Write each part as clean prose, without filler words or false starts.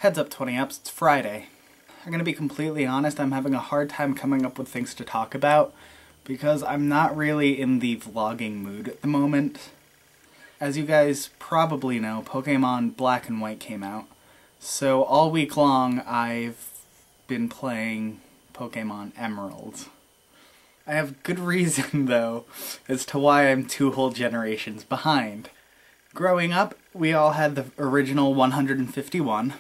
Heads up, 20-Ups, it's Friday. I'm gonna be completely honest, I'm having a hard time coming up with things to talk about because I'm not really in the vlogging mood at the moment. As you guys probably know, Pokemon Black and White came out, so all week long I've been playing Pokemon Emerald. I have good reason, though, as to why I'm 2 whole generations behind. Growing up, we all had the original 151,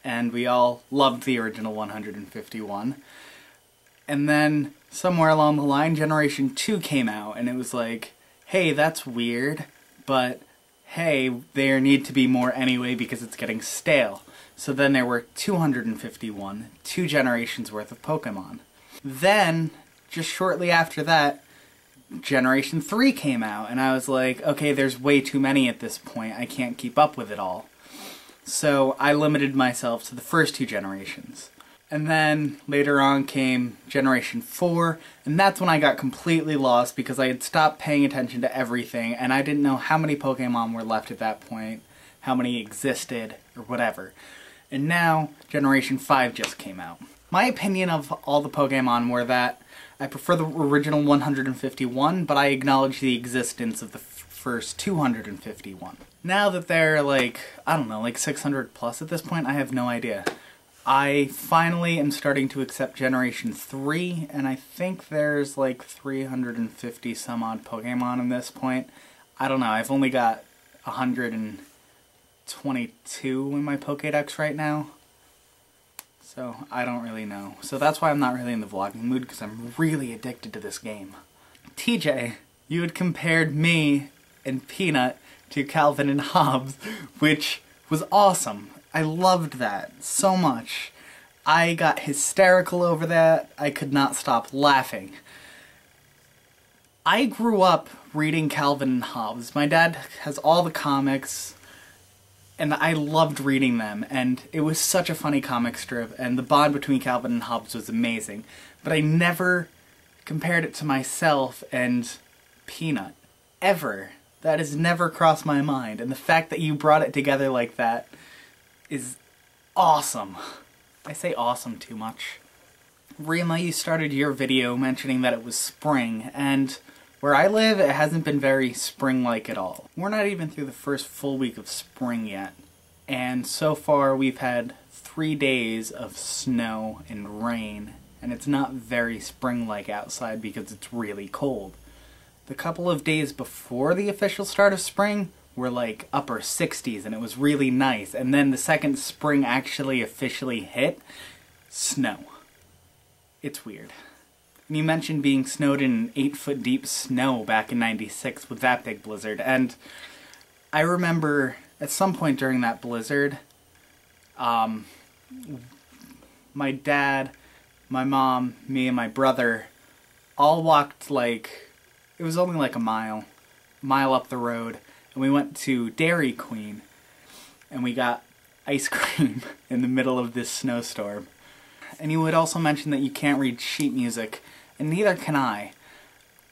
and we all loved the original 151. And then, somewhere along the line, Generation 2 came out, and it was like, hey, that's weird, but hey, there need to be more anyway because it's getting stale. So then there were 251, 2 generations worth of Pokemon. Then, just shortly after that, Generation 3 came out, and I was like, okay, there's way too many at this point, I can't keep up with it all. So I limited myself to the first 2 generations. And then later on came Generation 4, and that's when I got completely lost because I had stopped paying attention to everything, and I didn't know how many Pokemon were left at that point, how many existed, or whatever. And now, Generation 5 just came out. My opinion of all the Pokemon were that I prefer the original 151, but I acknowledge the existence of the first 251. Now that they're like, I don't know, like 600 plus at this point, I have no idea. I finally am starting to accept Generation 3, and I think there's like 350 some odd Pokemon at this point. I don't know, I've only got 122 in my Pokédex right now. So, I don't really know. So that's why I'm not really in the vlogging mood, because I'm really addicted to this game. TJ, you had compared me and Peanut to Calvin and Hobbes, which was awesome. I loved that so much. I got hysterical over that. I could not stop laughing. I grew up reading Calvin and Hobbes. My dad has all the comics, and I loved reading them, and it was such a funny comic strip, and the bond between Calvin and Hobbes was amazing. But I never compared it to myself and Peanut. Ever. That has never crossed my mind, and the fact that you brought it together like that is awesome. I say awesome too much. Rima, you started your video mentioning that it was spring, and where I live, it hasn't been very spring-like at all. We're not even through the first full week of spring yet, and so far we've had 3 days of snow and rain, and it's not very spring-like outside because it's really cold. The couple of days before the official start of spring were like upper 60s, and it was really nice, and then the second spring actually officially hit, snow. It's weird. And you mentioned being snowed in 8-foot deep snow back in '96 with that big blizzard, and I remember at some point during that blizzard, my dad, my mom, me, and my brother all walked like, it was only like a mile up the road, and we went to Dairy Queen, and we got ice cream in the middle of this snowstorm. And you would also mention that you can't read sheet music, and neither can I.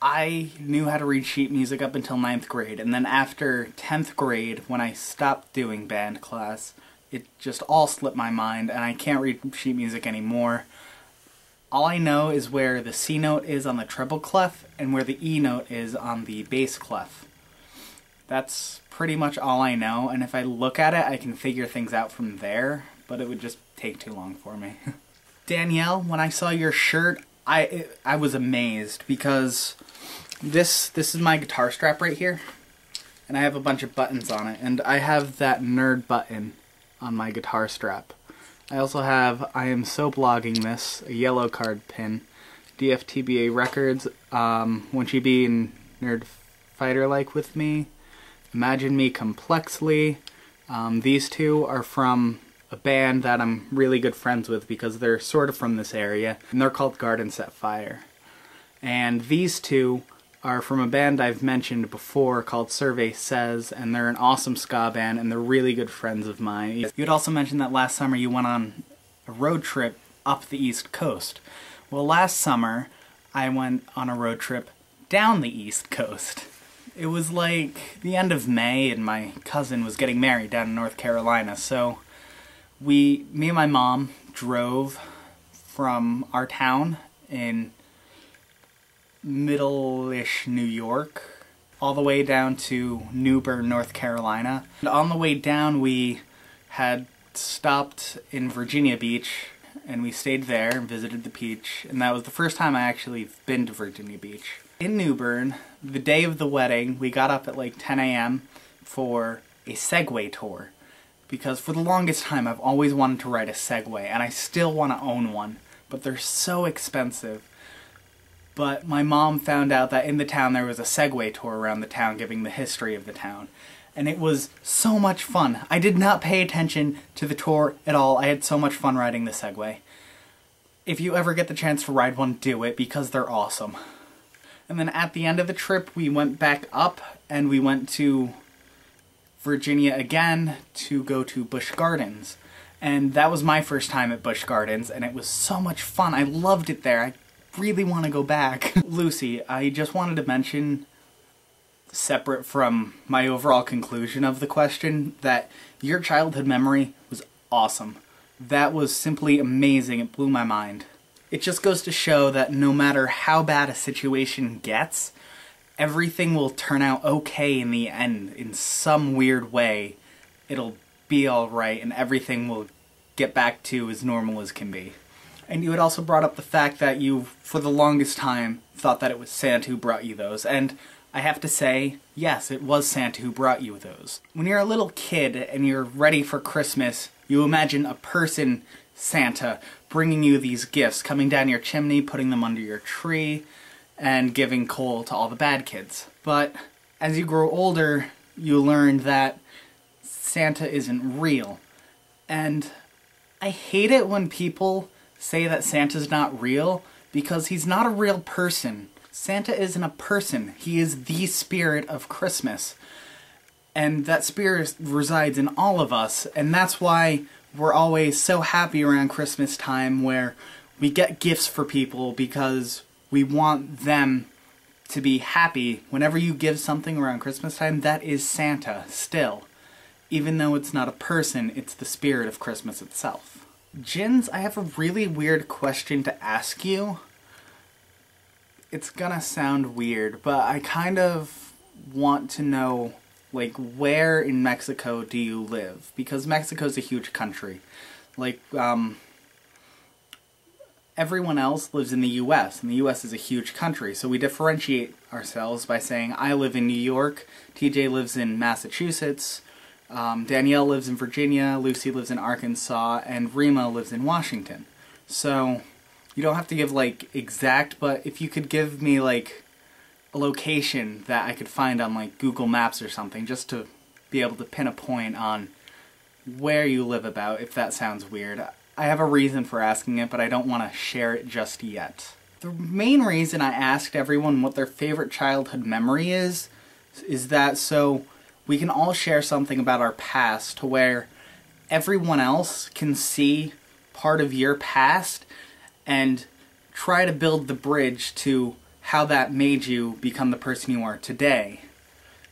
I knew how to read sheet music up until 9th grade, and then after 10th grade, when I stopped doing band class, it just all slipped my mind, and I can't read sheet music anymore. All I know is where the C note is on the treble clef, and where the E note is on the bass clef. That's pretty much all I know, and if I look at it, I can figure things out from there, but it would just take too long for me. Danielle, when I saw your shirt, I was amazed, because this is my guitar strap right here, and I have a bunch of buttons on it, and I have that nerd button on my guitar strap. I also have I Am So Blogging This, a yellow card pin, DFTBA Records, Won't You Be in Nerd Fighter Like With Me, Imagine Me Complexly. These two are from a band that I'm really good friends with because they're sort of from this area, and they're called Garden Set Fire. And these two are from a band I've mentioned before called Survey Says, and they're an awesome ska band, and they're really good friends of mine. You had also mentioned that last summer you went on a road trip up the East Coast. Well, last summer I went on a road trip down the East Coast. It was like the end of May, and my cousin was getting married down in North Carolina, so me and my mom drove from our town in middle-ish New York all the way down to New Bern, North Carolina. And on the way down we had stopped in Virginia Beach and we stayed there and visited the beach, and that was the first time I actually been to Virginia Beach. In New Bern, the day of the wedding, we got up at like 10 a.m. for a Segway tour. Because for the longest time I've always wanted to ride a Segway, and I still want to own one, but they're so expensive. But my mom found out that in the town there was a Segway tour around the town giving the history of the town. And it was so much fun. I did not pay attention to the tour at all. I had so much fun riding the Segway. If you ever get the chance to ride one, do it, because they're awesome. And then at the end of the trip we went back up and we went to Virginia again to go to Busch Gardens. And that was my first time at Busch Gardens, and it was so much fun. I loved it there. I really want to go back. Lucy, I just wanted to mention, separate from my overall conclusion of the question, that your childhood memory was awesome. That was simply amazing. It blew my mind. It just goes to show that no matter how bad a situation gets, everything will turn out okay in the end. In some weird way, it'll be alright and everything will get back to as normal as can be. And you had also brought up the fact that you, for the longest time, thought that it was Santa who brought you those. And I have to say, yes, it was Santa who brought you those. When you're a little kid and you're ready for Christmas, you imagine a person, Santa, bringing you these gifts, coming down your chimney, putting them under your tree, and giving coal to all the bad kids. But as you grow older, you learn that Santa isn't real. And I hate it when people say that Santa's not real, because he's not a real person. Santa isn't a person. He is the spirit of Christmas. And that spirit resides in all of us, and that's why we're always so happy around Christmas time, where we get gifts for people because we want them to be happy. Whenever you give something around Christmas time, that is Santa still. Even though it's not a person, it's the spirit of Christmas itself. Jins, I have a really weird question to ask you. It's gonna sound weird, but I kind of want to know, like, where in Mexico do you live? Because Mexico's a huge country. Like, everyone else lives in the US, and the US is a huge country, so we differentiate ourselves by saying, I live in New York, TJ lives in Massachusetts, Danielle lives in Virginia, Lucy lives in Arkansas, and Rima lives in Washington. So, you don't have to give, like, exact, but if you could give me, like, a location that I could find on, like, Google Maps or something, just to be able to pin a point on where you live about, if that sounds weird. I have a reason for asking it, but I don't want to share it just yet. The main reason I asked everyone what their favorite childhood memory is that so we can all share something about our past to where everyone else can see part of your past and try to build the bridge to how that made you become the person you are today.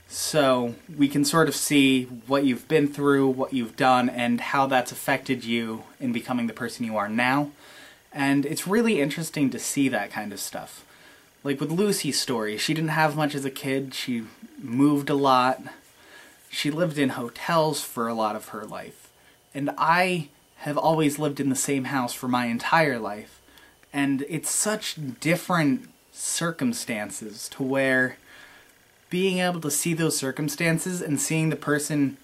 So we can sort of see what you've been through, what you've done, and how that's affected you in becoming the person you are now. And it's really interesting to see that kind of stuff. Like with Lucy's story, she didn't have much as a kid, she moved a lot, she lived in hotels for a lot of her life. And I have always lived in the same house for my entire life. And it's such different circumstances to where being able to see those circumstances and seeing the person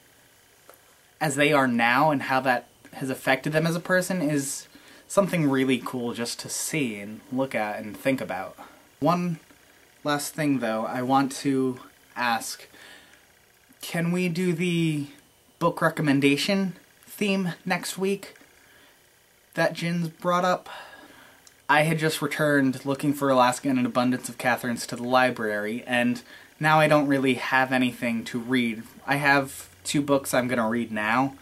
as they are now and how that has affected them as a person is something really cool just to see and look at and think about. One last thing though, I want to ask, can we do the book recommendation theme next week that Jin's brought up? I had just returned looking for Alaska and an Abundance of Catherines to the library, and now I don't really have anything to read. I have 2 books I'm going to read now,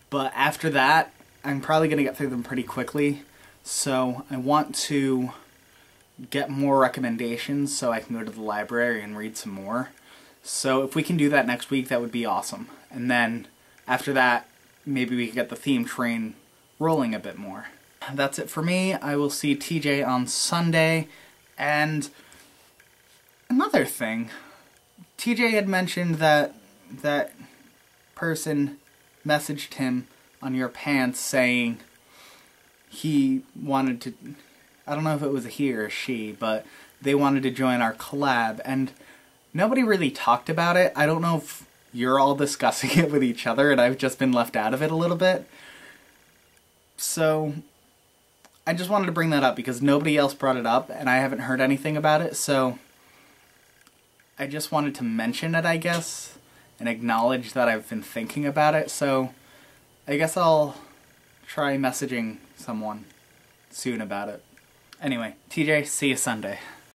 but after that, I'm probably going to get through them pretty quickly, so I want to get more recommendations so I can go to the library and read some more. So if we can do that next week, that would be awesome. And then after that, maybe we could get the theme train rolling a bit more. That's it for me. I will see TJ on Sunday. And another thing, TJ had mentioned that that person messaged him on your pants saying he wanted to, I don't know if it was a he or a she, but they wanted to join our collab, and nobody really talked about it. I don't know if you're all discussing it with each other and I've just been left out of it a little bit. So I just wanted to bring that up because nobody else brought it up and I haven't heard anything about it, so I just wanted to mention it, I guess, and acknowledge that I've been thinking about it, so I guess I'll try messaging someone soon about it. Anyway, TJ, see you Sunday.